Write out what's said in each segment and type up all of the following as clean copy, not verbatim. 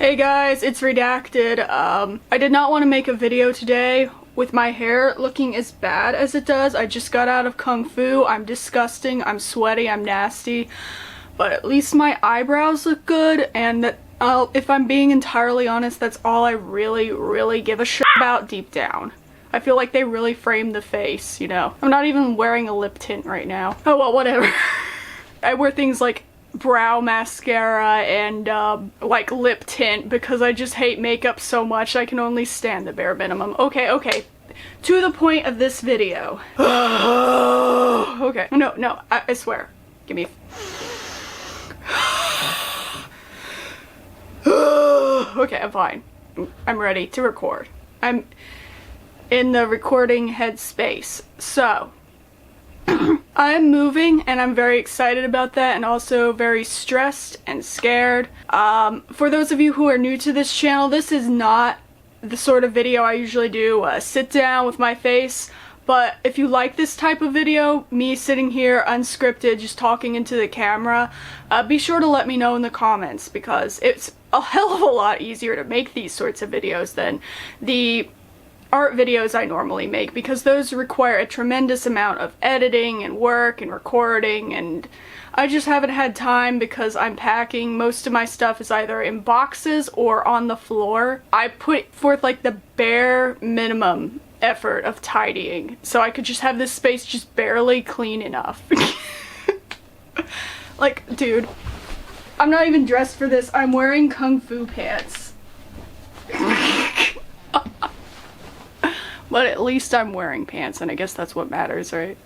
Hey guys, it's Redacted. I did not want to make a video today with my hair looking as bad as it does. I just got out of Kung Fu. I'm disgusting, I'm sweaty, I'm nasty. But at least my eyebrows look good, and if I'm being entirely honest, that's all I really give a shit about deep down. I feel like they really framed the face, you know? I'm not even wearing a lip tint right now. Oh well, whatever. I wear things like brow mascara and like lip tint because I just hate makeup so much. I can only stand the bare minimum. Okay, to the point of this video. Okay, no, I swear, give me okay, I'm fine. I'm ready to record. I'm in the recording headspace. So I'm moving and I'm very excited about that, and also very stressed and scared. For those of you who are new to this channel, this is not the sort of video I usually do, sit down with my face. But if you like this type of video, me sitting here unscripted, just talking into the camera, be sure to let me know in the comments, because it's a hell of a lot easier to make these sorts of videos than the art videos I normally make, because those require a tremendous amount of editing and work and recording, and I just haven't had time because I'm packing. Most of my stuff is either in boxes or on the floor. I put forth like the bare minimum effort of tidying so I could just have this space just barely clean enough. Like, dude, I'm not even dressed for this. I'm wearing Kung Fu pants. But at least I'm wearing pants, and I guess that's what matters, right?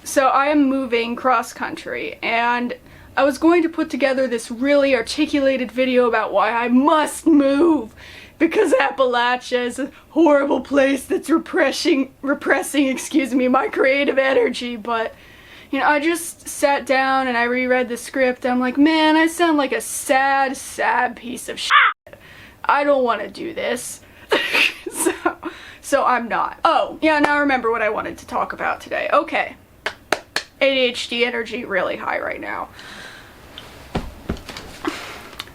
So I am moving cross country, and I was going to put together this really articulated video about why I must move, because Appalachia is a horrible place that's repressing, my creative energy. But, you know, I just sat down and I reread the script. I'm like, man, I sound like a sad piece of shit. I don't want to do this. So I'm not. Oh, yeah, now I remember what I wanted to talk about today. Okay. ADHD energy really high right now.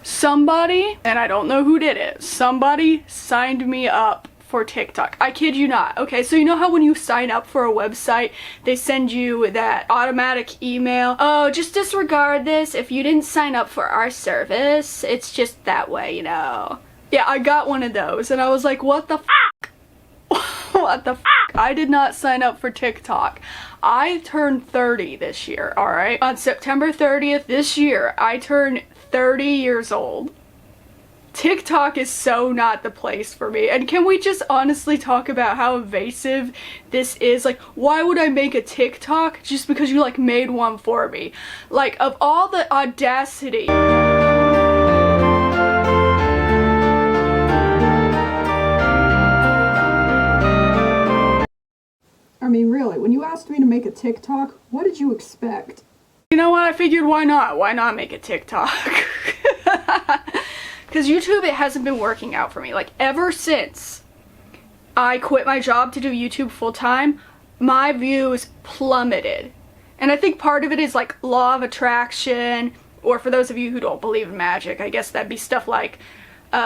Somebody, and I don't know who did it, somebody signed me up for TikTok. I kid you not. Okay, so you know how when you sign up for a website, they send you that automatic email? Oh, just disregard this. If you didn't sign up for our service, it's just that way, you know. Yeah, I got one of those, and I was like, what the f***? What the f***? I did not sign up for TikTok. I turned 30 this year, alright? On September 30th this year, I turned 30 years old. TikTok is so not the place for me. And can we just honestly talk about how invasive this is? Like, why would I make a TikTok just because you, like, made one for me? Like, of all the audacity. I mean, really, when you asked me to make a TikTok, what did you expect? You know what? I figured, why not? Why not make a TikTok? Because YouTube, it hasn't been working out for me. Like, ever since I quit my job to do YouTube full-time, my views plummeted. And I think part of it is, like, law of attraction, or for those of you who don't believe in magic, I guess that'd be stuff like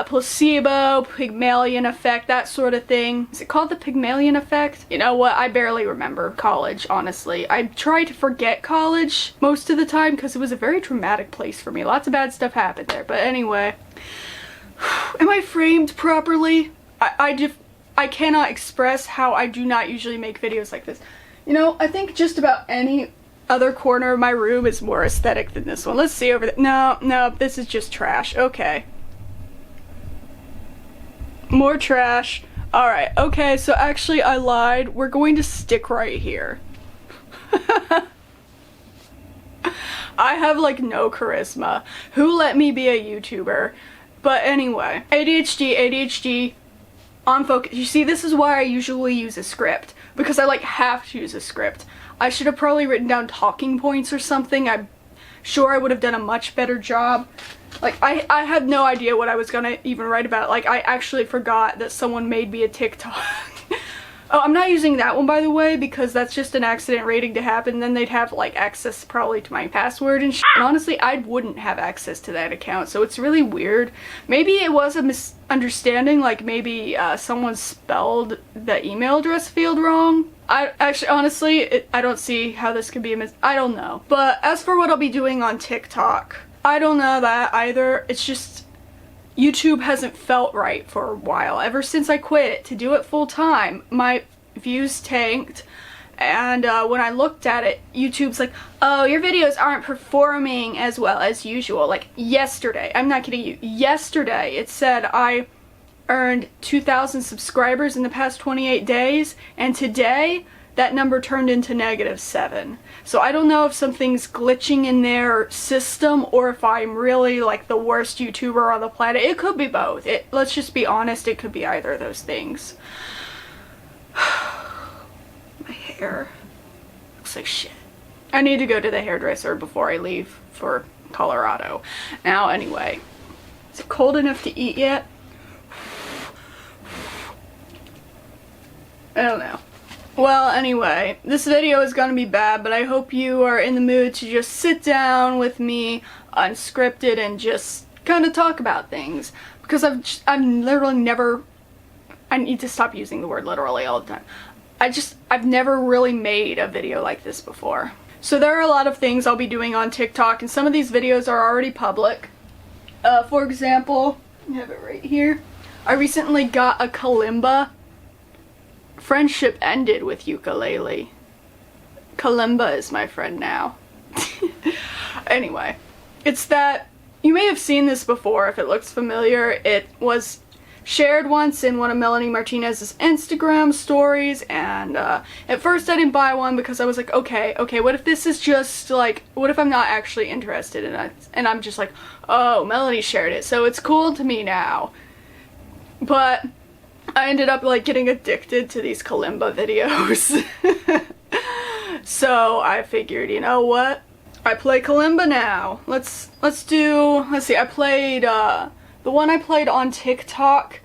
placebo, Pygmalion effect, that sort of thing. Is it called the Pygmalion effect? You know what? I barely remember college, honestly. I try to forget college most of the time because it was a very traumatic place for me. Lots of bad stuff happened there. But anyway, am I framed properly? I cannot express how I do not usually make videos like this. You know, I think just about any other corner of my room is more aesthetic than this one. Let's see over there. No, this is just trash. Okay. More trash. Alright, okay, so actually I lied. We're going to stick right here. I have like no charisma. Who let me be a YouTuber? But anyway, ADHD, on focus. You see, this is why I usually use a script, because I like have to use a script. I should have probably written down talking points or something. I'm sure I would have done a much better job. Like, I had no idea what I was gonna even write about. Like, I actually forgot that someone made me a TikTok. Oh, I'm not using that one, by the way, because that's just an accident waiting to happen. Then they'd have like access probably to my password and shit. And honestly, I wouldn't have access to that account, so it's really weird. Maybe it was a misunderstanding, like maybe someone spelled the email address field wrong. I actually, honestly, I don't see how this could be I don't know. But as for what I'll be doing on TikTok, I don't know that either. It's just YouTube hasn't felt right for a while. Ever since I quit to do it full time, my views tanked, and when I looked at it, YouTube's like, oh, your videos aren't performing as well as usual. Like yesterday, I'm not kidding you, yesterday it said I earned 2,000 subscribers in the past 28 days, and today that number turned into -7. So I don't know if something's glitching in their system or if I'm really like the worst YouTuber on the planet. It could be both. Let's just be honest, it could be either of those things. My hair looks like shit. I need to go to the hairdresser before I leave for Colorado. Now anyway, is it cold enough to eat yet? I don't know. Well, anyway, this video is gonna be bad, but I hope you are in the mood to just sit down with me, unscripted, and just kind of talk about things. Because I've literally never, I need to stop using the word literally all the time. I've never really made a video like this before. So there are a lot of things I'll be doing on TikTok, and some of these videos are already public. For example, I have it right here. I recently got a Kalimba. Friendship ended with ukulele. Kalimba is my friend now. Anyway, it's that, you may have seen this before if it looks familiar. It was shared once in one of Melanie Martinez's Instagram stories, and at first I didn't buy one because I was like, okay, what if this is just like, what if I'm not actually interested in it? And I'm just like, oh, Melanie shared it, so it's cool to me now. But I ended up like getting addicted to these Kalimba videos. So I figured, you know what? I play Kalimba now. Let's see, I played, the one I played on TikTok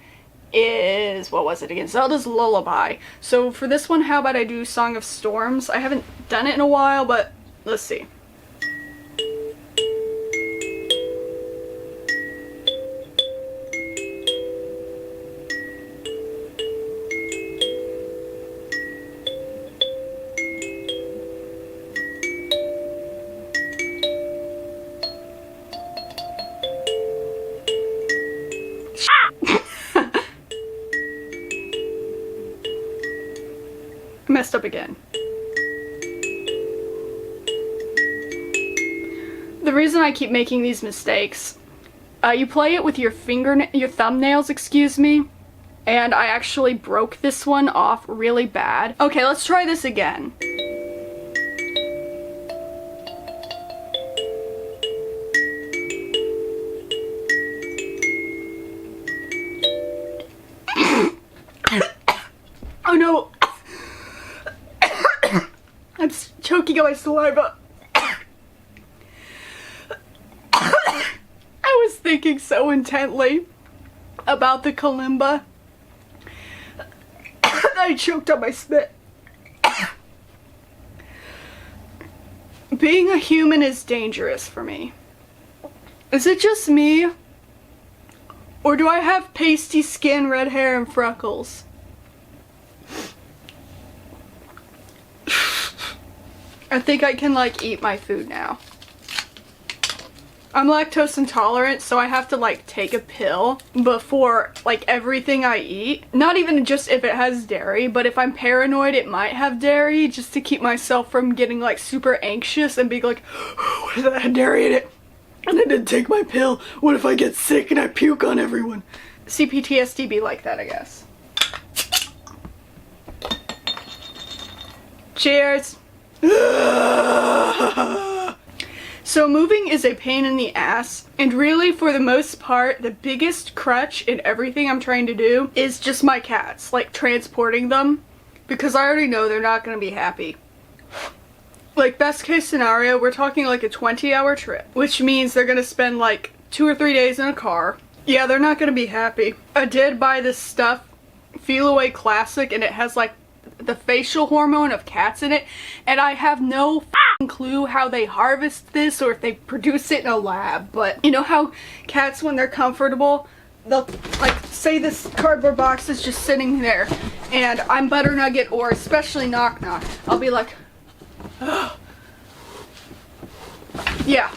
is, what was it again? Zelda's Lullaby. So for this one, how about I do Song of Storms? I haven't done it in a while, but let's see. Messed up again. The reason I keep making these mistakes, you play it with your thumbnails, excuse me, and I actually broke this one off really bad. Okay, let's try this again. Oh no! I'm choking on my saliva. I was thinking so intently about the Kalimba that I choked on my spit. Being a human is dangerous for me. Is it just me? Or do I have pasty skin, red hair, and freckles? I think I can like eat my food now. I'm lactose intolerant, so I have to like take a pill before like everything I eat. Not even just if it has dairy, but if I'm paranoid it might have dairy, just to keep myself from getting like super anxious and being like, what if that had dairy in it? And I didn't take my pill. What if I get sick and I puke on everyone? CPTSD be like that, I guess. Cheers. So moving is a pain in the ass, and really for the most part the biggest crutch in everything I'm trying to do is just my cats, like transporting them, because I already know they're not gonna be happy. Like best case scenario, we're talking like a 20-hour trip, which means they're gonna spend like 2 or 3 days in a car. Yeah, they're not gonna be happy. I did buy this stuff, Feel Away Classic, and it has like the facial hormone of cats in it, and I have no clue how they harvest this or if they produce it in a lab. But you know how cats, when they're comfortable, they'll, like, say this cardboard box is just sitting there and I'm Butter Nugget, or especially Knock Knock, I'll be like, oh. Yeah.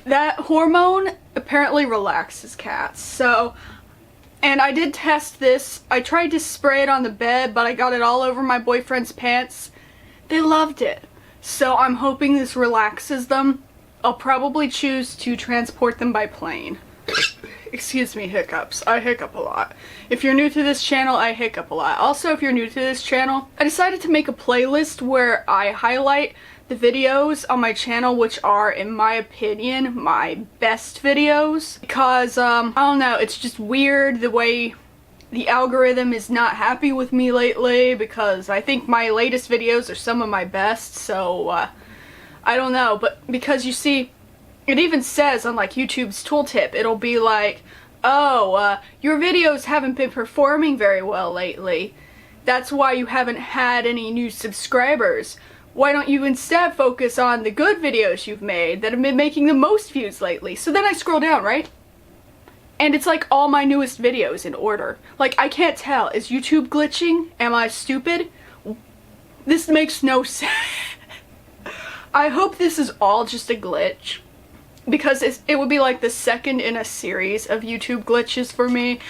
That hormone apparently relaxes cats. So, and I did test this. I tried to spray it on the bed, but I got it all over my boyfriend's pants. They loved it. So I'm hoping this relaxes them. I'll probably choose to transport them by plane. Excuse me, hiccups. I hiccup a lot. If you're new to this channel, I hiccup a lot. Also, if you're new to this channel, I decided to make a playlist where I highlight the videos on my channel which are, in my opinion, my best videos. Because, I don't know, it's just weird the way the algorithm is not happy with me lately, because I think my latest videos are some of my best, so, I don't know. But because you see, it even says on like YouTube's tooltip, it'll be like, oh, your videos haven't been performing very well lately. That's why you haven't had any new subscribers. Why don't you instead focus on the good videos you've made that have been making the most views lately? So then I scroll down, right? And it's like all my newest videos in order. Like, I can't tell. Is YouTube glitching? Am I stupid? This makes no sense. I hope this is all just a glitch, because it would be like the second in a series of YouTube glitches for me.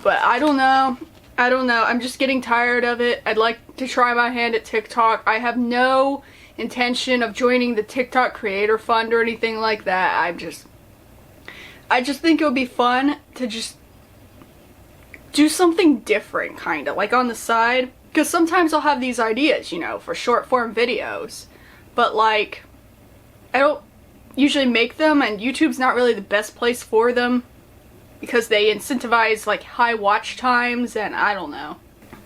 But I don't know. I don't know. I'm just getting tired of it. I'd like to try my hand at TikTok. I have no intention of joining the TikTok Creator Fund or anything like that. I just think it would be fun to just do something different, kind of, like on the side. Because sometimes I'll have these ideas, you know, for short form videos. But like, I don't usually make them, and YouTube's not really the best place for them, because they incentivize like high watch times, and I don't know.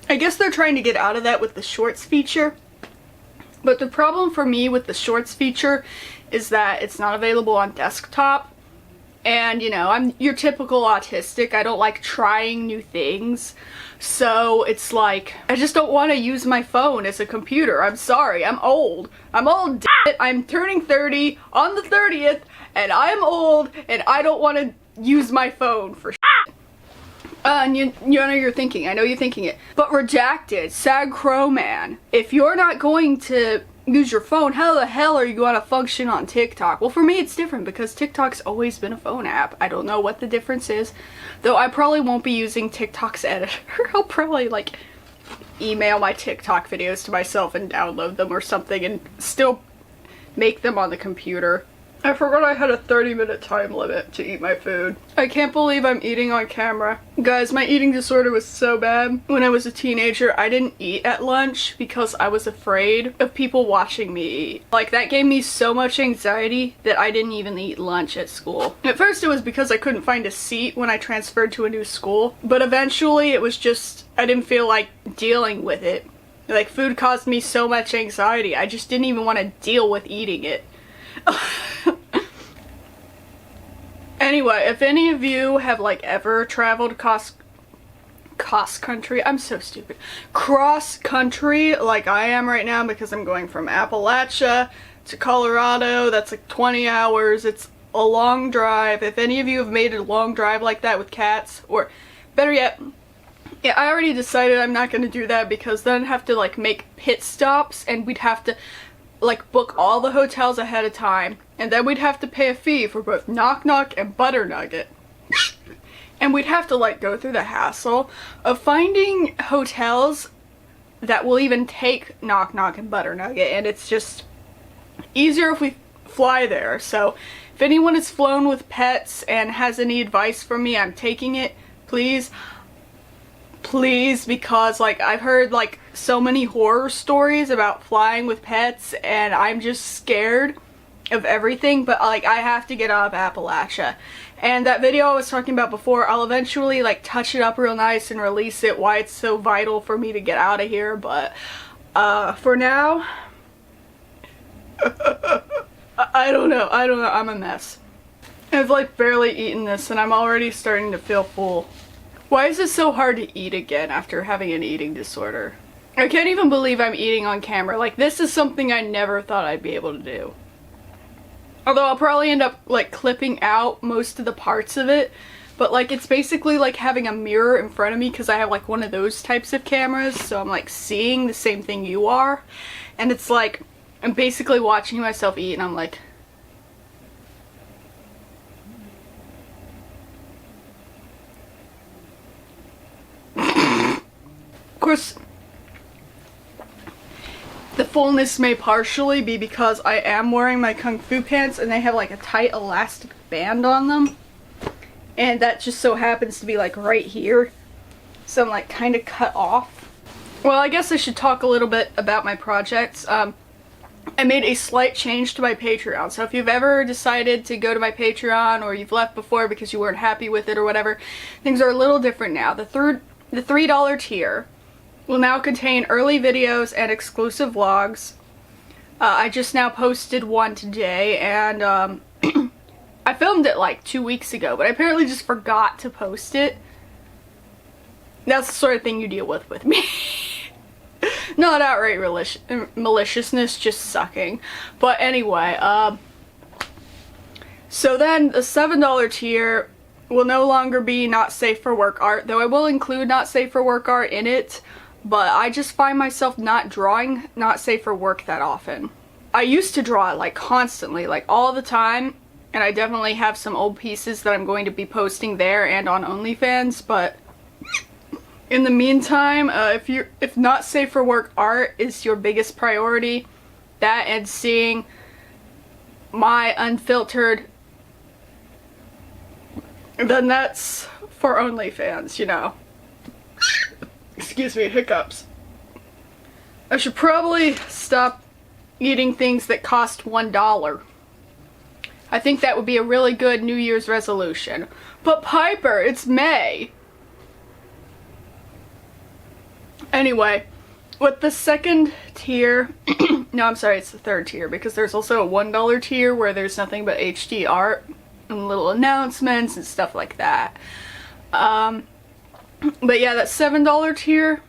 I guess they're trying to get out of that with the shorts feature. But the problem for me with the shorts feature is that it's not available on desktop. And, you know, I'm your typical autistic. I don't like trying new things. So it's like, I just don't want to use my phone as a computer. I'm sorry, I'm old. I'm old, d***it. I'm turning 30 on the 30th, and I'm old, and I don't want to use my phone for shit. And you know you're thinking, I know you're thinking it. But redacted, Sad Crow Man. If you're not going to use your phone, how the hell are you going to function on TikTok? Well, for me it's different because TikTok's always been a phone app. I don't know what the difference is, though I probably won't be using TikTok's editor. I'll probably like email my TikTok videos to myself and download them or something and still make them on the computer. I forgot I had a 30-minute time limit to eat my food. I can't believe I'm eating on camera. Guys, my eating disorder was so bad. When I was a teenager, I didn't eat at lunch because I was afraid of people watching me eat. Like, that gave me so much anxiety that I didn't even eat lunch at school. At first it was because I couldn't find a seat when I transferred to a new school, but eventually it was just, I didn't feel like dealing with it. Like, food caused me so much anxiety, I just didn't even want to deal with eating it. Anyway, if any of you have like ever traveled cross country, I'm so stupid, cross country like I am right now, because I'm going from Appalachia to Colorado, that's like 20 hours, it's a long drive. If any of you have made a long drive like that with cats, or better yet, yeah, I already decided I'm not going to do that, because then I'd have to like make pit stops, and we'd have to like book all the hotels ahead of time, and then we'd have to pay a fee for both Knock Knock and Butter Nugget. And we'd have to like go through the hassle of finding hotels that will even take Knock Knock and Butter Nugget, and it's just easier if we fly there. So if anyone has flown with pets and has any advice for me, I'm taking it, please. Please, because like I've heard like so many horror stories about flying with pets, and I'm just scared of everything. But like, I have to get out of Appalachia, and that video I was talking about before, I'll eventually like touch it up real nice and release it, why it's so vital for me to get out of here. But for now, I don't know, I'm a mess. I've like barely eaten this and I'm already starting to feel full. Why is it so hard to eat again after having an eating disorder? I can't even believe I'm eating on camera. Like, this is something I never thought I'd be able to do. Although I'll probably end up, like, clipping out most of the parts of it. But, like, it's basically like having a mirror in front of me because I have, like, one of those types of cameras. So I'm, like, seeing the same thing you are. And it's like, I'm basically watching myself eat and I'm like... Of course, the fullness may partially be because I am wearing my Kung Fu pants and they have like a tight elastic band on them. And that just so happens to be like right here. So I'm like kind of cut off. Well, I guess I should talk a little bit about my projects. I made a slight change to my Patreon. So if you've ever decided to go to my Patreon or you've left before because you weren't happy with it or whatever, things are a little different now. The $3 tier will now contain early videos and exclusive vlogs. I just now posted one today, and I filmed it like 2 weeks ago, but I apparently just forgot to post it. That's the sort of thing you deal with me. Not outright maliciousness, just sucking. But anyway, so then the $7 tier will no longer be not safe for work art, though I will include not safe for work art in it. But I just find myself not drawing not safe for work that often. I used to draw it like constantly, like all the time, and I definitely have some old pieces that I'm going to be posting there and on OnlyFans, but in the meantime, if not safe for work art is your biggest priority, that and seeing my unfiltered, then that's for OnlyFans, you know. Excuse me, hiccups. I should probably stop eating things that cost $1. I think that would be a really good New Year's resolution. But Piper, it's May. Anyway, with the second tier, no, I'm sorry, it's the third tier because there's also a $1 tier where there's nothing but HD art and little announcements and stuff like that. But yeah, that $7 tier,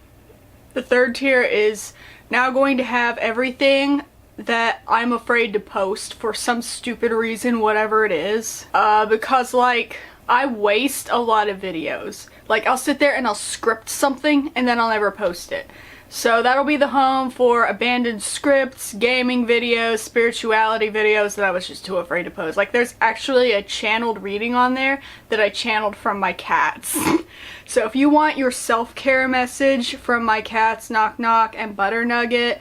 the third tier, is now going to have everything that I'm afraid to post for some stupid reason, whatever it is. Because, like, I waste a lot of videos. Like, I'll sit there and I'll script something and then I'll never post it. So that'll be the home for abandoned scripts, gaming videos, spirituality videos that I was just too afraid to post. Like, there's actually a channeled reading on there that I channeled from my cats. So if you want your self-care message from my cats, Knock Knock and Butter Nugget,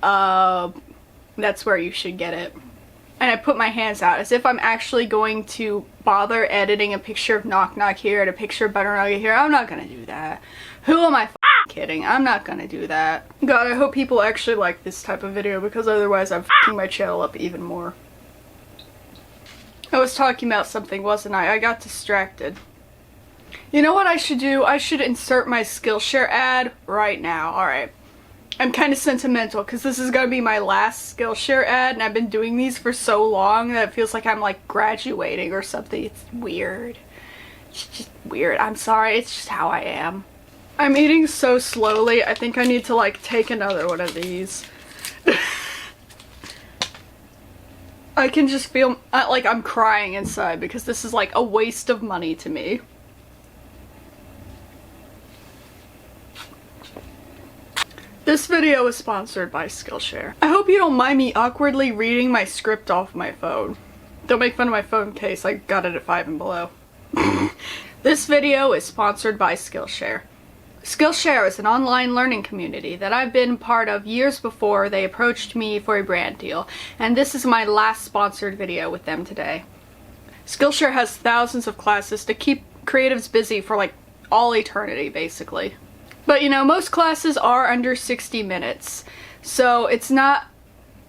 that's where you should get it. And I put my hands out as if I'm actually going to bother editing a picture of Knock Knock here and a picture of Butter Nugget here. I'm not gonna do that. Who am I kidding? I'm not gonna do that. God, I hope people actually like this type of video because otherwise I'm f***ing my channel up even more. I was talking about something, wasn't I? I got distracted. You know what I should do? I should insert my Skillshare ad right now. Alright. I'm kind of sentimental because this is going to be my last Skillshare ad and I've been doing these for so long that it feels like I'm like graduating or something. It's weird. It's just weird. I'm sorry. It's just how I am. I'm eating so slowly. I think I need to like take another one of these. I can just feel like I'm crying inside because this is like a waste of money to me. This video is sponsored by Skillshare. I hope you don't mind me awkwardly reading my script off my phone. Don't make fun of my phone case, I got it at 5 and below. This video is sponsored by Skillshare. Skillshare is an online learning community that I've been part of years before they approached me for a brand deal, and this is my last sponsored video with them today. Skillshare has thousands of classes to keep creatives busy for like all eternity, basically. But you know, most classes are under 60 minutes, so it's not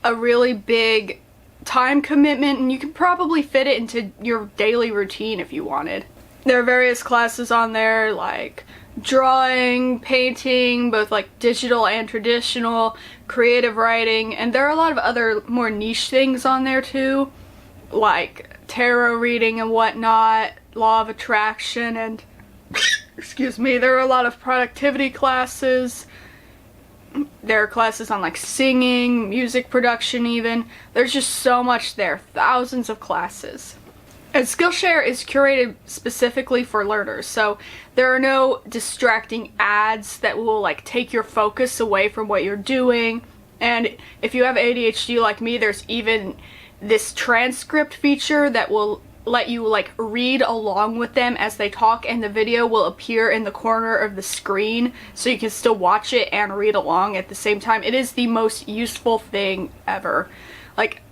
a really big time commitment and you can probably fit it into your daily routine if you wanted. There are various classes on there like drawing, painting, both like digital and traditional, creative writing, and there are a lot of other more niche things on there too, like tarot reading and whatnot, law of attraction, and Excuse me, there are a lot of productivity classes. There are classes on like singing, music production even. There's just so much there, thousands of classes. And Skillshare is curated specifically for learners, so there are no distracting ads that will like take your focus away from what you're doing. And if you have ADHD like me, there's even this transcript feature that will let you like read along with them as they talk, and the video will appear in the corner of the screen so you can still watch it and read along at the same time. It is the most useful thing ever. Like,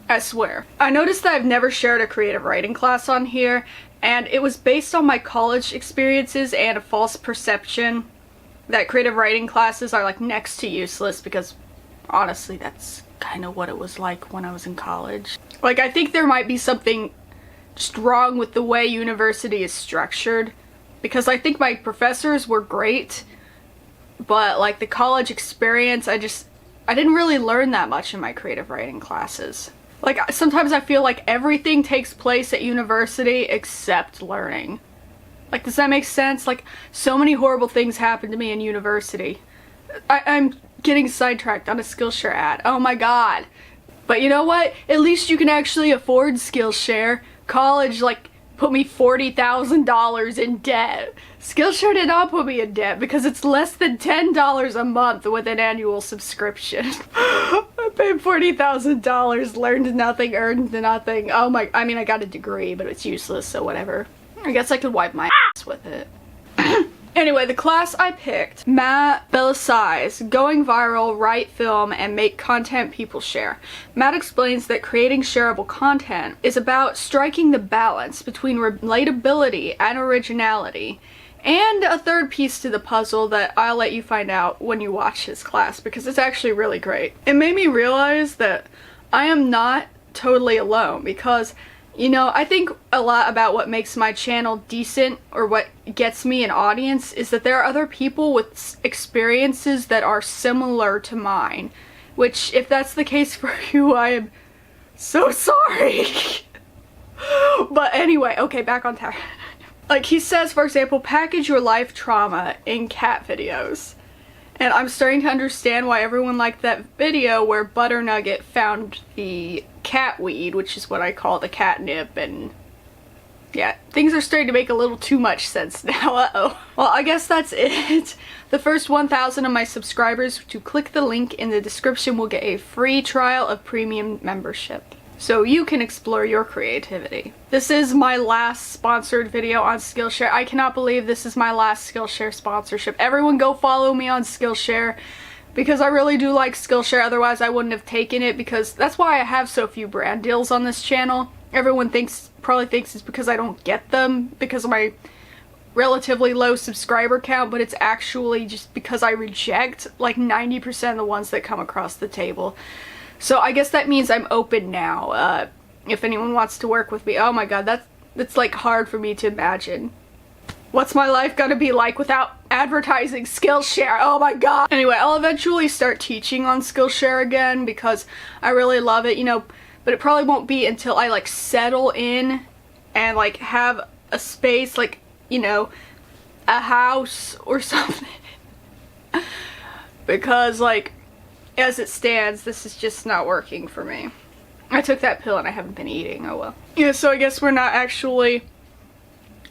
I swear. I noticed that I've never shared a creative writing class on here, and it was based on my college experiences and a false perception that creative writing classes are like next to useless, because honestly that's kind of what it was like when I was in college. Like, I think there might be something just wrong with the way university is structured, because I think my professors were great, but like the college experience, I didn't really learn that much in my creative writing classes. Like, sometimes I feel like everything takes place at university except learning. Like, does that make sense? Like, so many horrible things happened to me in university. I'm getting sidetracked on a Skillshare ad. Oh my god. But you know what? At least you can actually afford Skillshare. College, like, put me $40,000 in debt. Skillshare did not put me in debt because it's less than $10 a month with an annual subscription. I paid $40,000, learned nothing, earned nothing. Oh my, I mean, I got a degree, but it's useless, so whatever. I guess I could wipe my ass with it. Anyway, the class I picked, Matt Belisai's Going Viral, Write Film, and Make Content People Share. Matt explains that creating shareable content is about striking the balance between relatability and originality, and a third piece to the puzzle that I'll let you find out when you watch his class, because it's actually really great. It made me realize that I am not totally alone, because you know, I think a lot about what makes my channel decent, or what gets me an audience, is that there are other people with experiences that are similar to mine. Which, if that's the case for you, I am so sorry. But anyway, okay, back on track. Like, he says, for example, package your life trauma in cat videos. And I'm starting to understand why everyone liked that video where Butternugget found the cat weed, which is what I call the catnip, and yeah, things are starting to make a little too much sense now. Uh-oh. Well, I guess that's it. The first 1,000 of my subscribers to click the link in the description will get a free trial of premium membership, so you can explore your creativity. This is my last sponsored video on Skillshare. I cannot believe this is my last Skillshare sponsorship. Everyone go follow me on Skillshare, because I really do like Skillshare. Otherwise I wouldn't have taken it, because that's why I have so few brand deals on this channel. Everyone probably thinks it's because I don't get them because of my relatively low subscriber count, but it's actually just because I reject like 90% of the ones that come across the table. So I guess that means I'm open now. If anyone wants to work with me. Oh my god, that's like hard for me to imagine. What's my life gonna be like without advertising Skillshare? Oh my god. Anyway, I'll eventually start teaching on Skillshare again because I really love it, you know, but it probably won't be until I like settle in and like have a space, like, you know, a house or something. Because like, as it stands, this is just not working for me. I took that pill and I haven't been eating, oh well. Yeah, so I guess we're not actually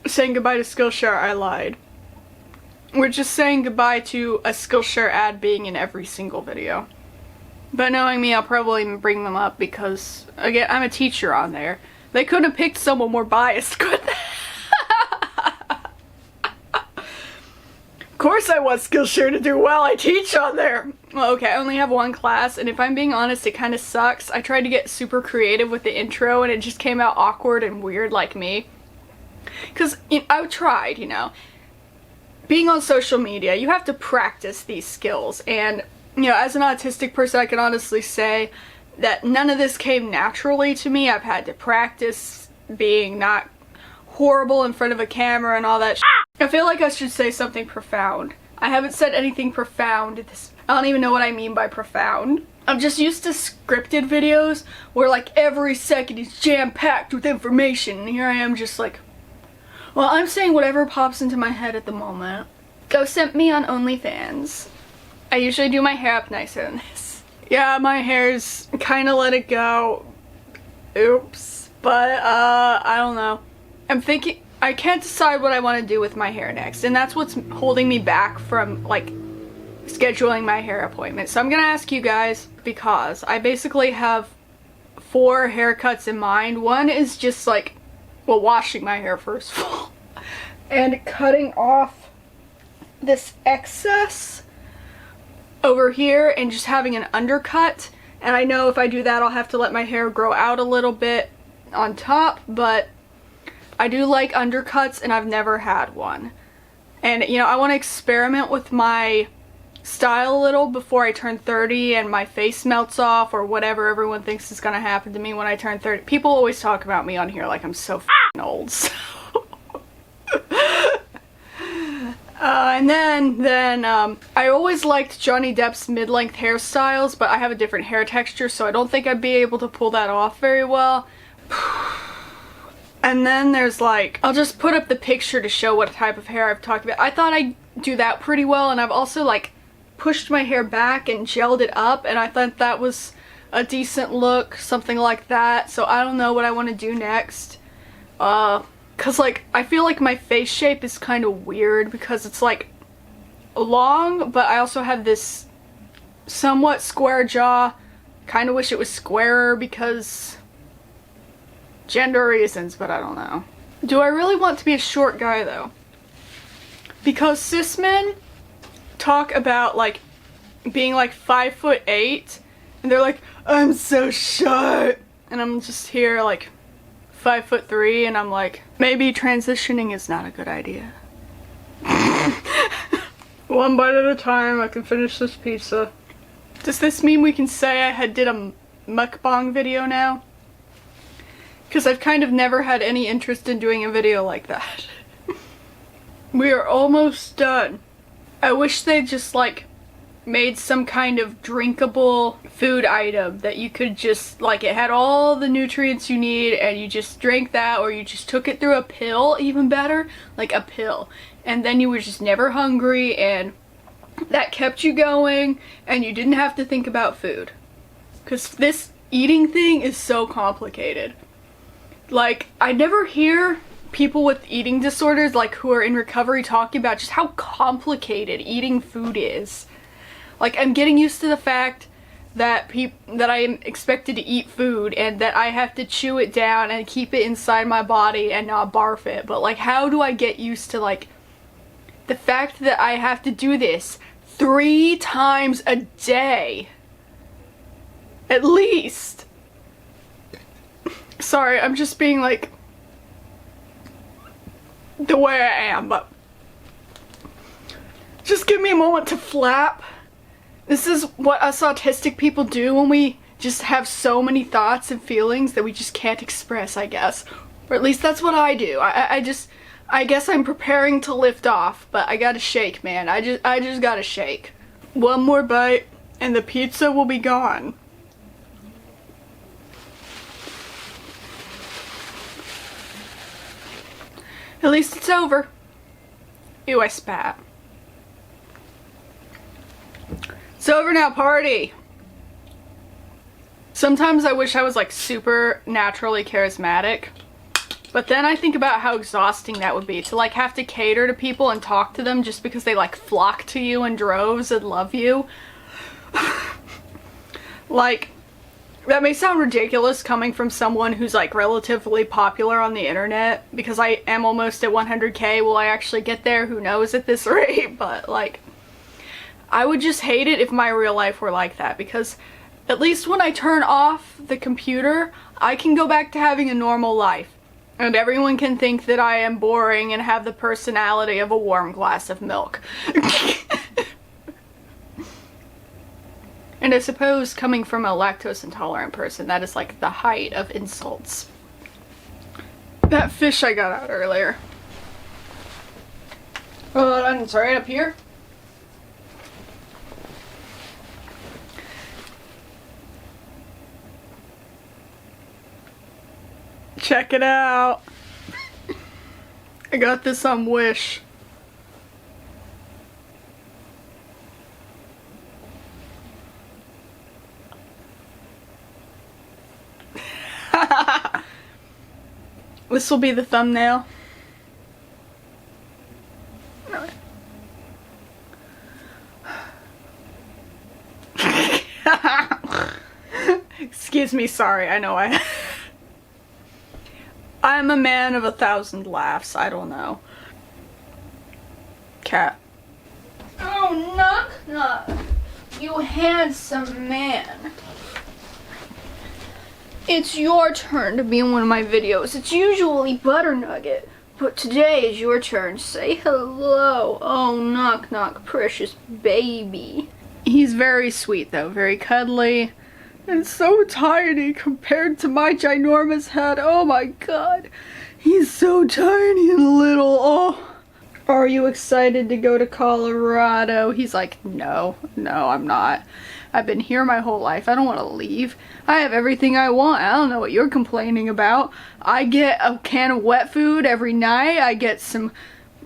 saying goodbye to Skillshare. I lied. We're just saying goodbye to a Skillshare ad being in every single video. But knowing me, I'll probably bring them up because, again, I'm a teacher on there. They couldn't have picked someone more biased, could they? Of course I want Skillshare to do well. I teach on there. Well, okay, I only have one class, and if I'm being honest, it kind of sucks. I tried to get super creative with the intro, and it just came out awkward and weird like me. Because I tried, you know. Being on social media, you have to practice these skills, and you know, as an autistic person, I can honestly say that none of this came naturally to me. I've had to practice being not horrible in front of a camera and all that shit. I feel like I should say something profound. I haven't said anything profound. I don't even know what I mean by profound. I'm just used to scripted videos where like every second is jam-packed with information, and here I am just like, Well, I'm saying whatever pops into my head at the moment. Go simp me on OnlyFans. I usually do my hair up nicer than this. Yeah, my hair's kinda let it go. Oops. But, I don't know. I'm thinking, I can't decide what I want to do with my hair next, and that's what's holding me back from, like, scheduling my hair appointment. So I'm gonna ask you guys, because I basically have 4 haircuts in mind. One is just, like, well, washing my hair first of all, and cutting off this excess over here and just having an undercut. And I know if I do that, I'll have to let my hair grow out a little bit on top, but I do like undercuts and I've never had one. And you know, I want to experiment with my style a little before I turn 30 and my face melts off or whatever everyone thinks is gonna happen to me when I turn 30. People always talk about me on here like I'm so f***ing old, so. And then I always liked Johnny Depp's mid-length hairstyles, but I have a different hair texture, so I don't think I'd be able to pull that off very well. And then there's like, I'll just put up the picture to show what type of hair I've talked about. I thought I'd do that pretty well, and I've also like pushed my hair back and gelled it up, and I thought that was a decent look, something like that. So I don't know what I want to do next. Cause like, I feel like my face shape is kind of weird because it's like long, but I also have this somewhat square jaw. Kind of wish it was squarer because gender reasons, but I don't know. Do I really want to be a short guy though? Because cis men talk about like being like 5'8" and they're like, I'm so short, and I'm just here like 5'3", and I'm like, maybe transitioning is not a good idea. One bite at a time, I can finish this pizza. Does this mean we can say I did a mukbang video now? Because I've kind of never had any interest in doing a video like that. We are almost done. I wish they just like made some kind of drinkable food item that you could just like, it had all the nutrients you need and you just drank that, or you just took it through a pill, even better, like a pill, and then you were just never hungry and that kept you going and you didn't have to think about food. Because this eating thing is so complicated. Like, I never hear people with eating disorders, like who are in recovery, talking about just how complicated eating food is. Like, I'm getting used to the fact that that I am expected to eat food and that I have to chew it down and keep it inside my body and not barf it. But like, how do I get used to like the fact that I have to do this 3 times a day? At least. Sorry, I'm just being like the way I am, but just give me a moment to flap. This is what us autistic people do when we just have so many thoughts and feelings that we just can't express, I guess. Or at least that's what I do. I guess I'm preparing to lift off, but I gotta shake, man. I just gotta shake. One more bite and the pizza will be gone. At least it's over. Ew, I spat. It's over now, party! Sometimes I wish I was like super naturally charismatic, but then I think about how exhausting that would be to like have to cater to people and talk to them just because they like flock to you in droves and love you. Like, that may sound ridiculous coming from someone who's like relatively popular on the internet, because I am almost at 100k. Will I actually get there? Who knows at this rate? But like, I would just hate it if my real life were like that, because at least when I turn off the computer, I can go back to having a normal life. And everyone can think that I am boring and have the personality of a warm glass of milk. And I suppose coming from a lactose intolerant person, that is like the height of insults. That fish I got out earlier. Oh, it's right up here. Check it out. I got this on Wish. This will be the thumbnail. Excuse me, sorry, I know I'm a man of 1,000 laughs, I don't know. Cat. Oh, knock knock, you handsome man. It's your turn to be in one of my videos. It's usually Butter Nugget, but today is your turn. Say hello. Oh, knock knock, precious baby. He's very sweet though, very cuddly, and so tiny compared to my ginormous head. Oh my god, he's so tiny and little. Oh, are you excited to go to Colorado? He's like, no, I'm not. I've been here my whole life. I don't want to leave. I have everything I want. I don't know what you're complaining about. I get a can of wet food every night. I get some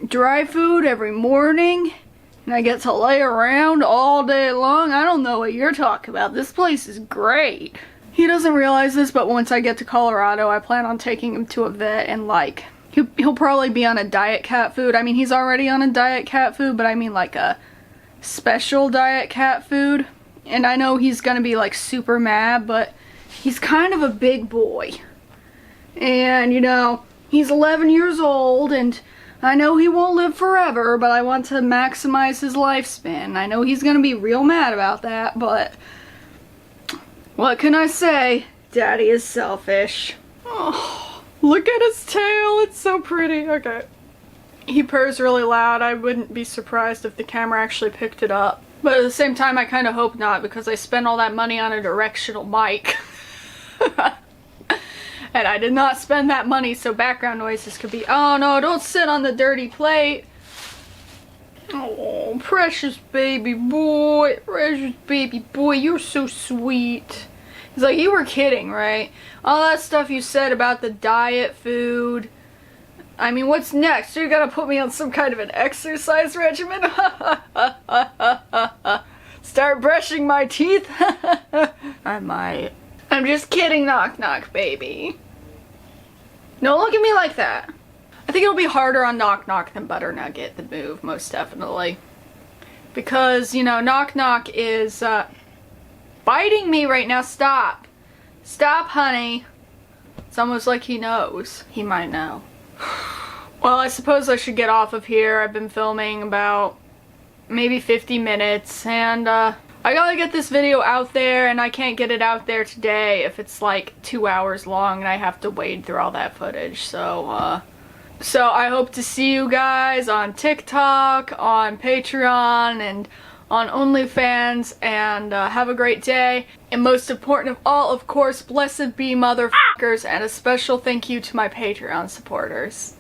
dry food every morning. And I get to lay around all day long. I don't know what you're talking about. This place is great. He doesn't realize this, but once I get to Colorado, I plan on taking him to a vet and like, he'll probably be on a diet cat food. I mean, he's already on a diet cat food, but I mean like a special diet cat food. And I know he's gonna be like super mad, but he's kind of a big boy. And you know, he's 11 years old and I know he won't live forever, but I want to maximize his lifespan. I know he's gonna be real mad about that, but what can I say? Daddy is selfish. Oh, look at his tail, it's so pretty. Okay. He purrs really loud. I wouldn't be surprised if the camera actually picked it up. But at the same time, I kind of hope not, because I spent all that money on a directional mic. And I did not spend that money so background noises could be, oh no, don't sit on the dirty plate. Oh, precious baby boy, you're so sweet. He's like, you were kidding, right? All that stuff you said about the diet food. I mean, what's next? You're gonna put me on some kind of an exercise regimen? Start brushing my teeth? I might. I'm just kidding, knock knock, baby. Don't look at me like that. I think it'll be harder on Knock Knock than Butter Nugget, the move, most definitely. Because, you know, Knock Knock is biting me right now. Stop. Stop, honey. It's almost like he knows. He might know. Well, I suppose I should get off of here. I've been filming about maybe 50 minutes and I gotta get this video out there, and I can't get it out there today if it's like 2 hours long and I have to wade through all that footage. So I hope to see you guys on TikTok, on Patreon, and on OnlyFans, and have a great day. And most important of all, of course, blessed be motherfuckers, and a special thank you to my Patreon supporters.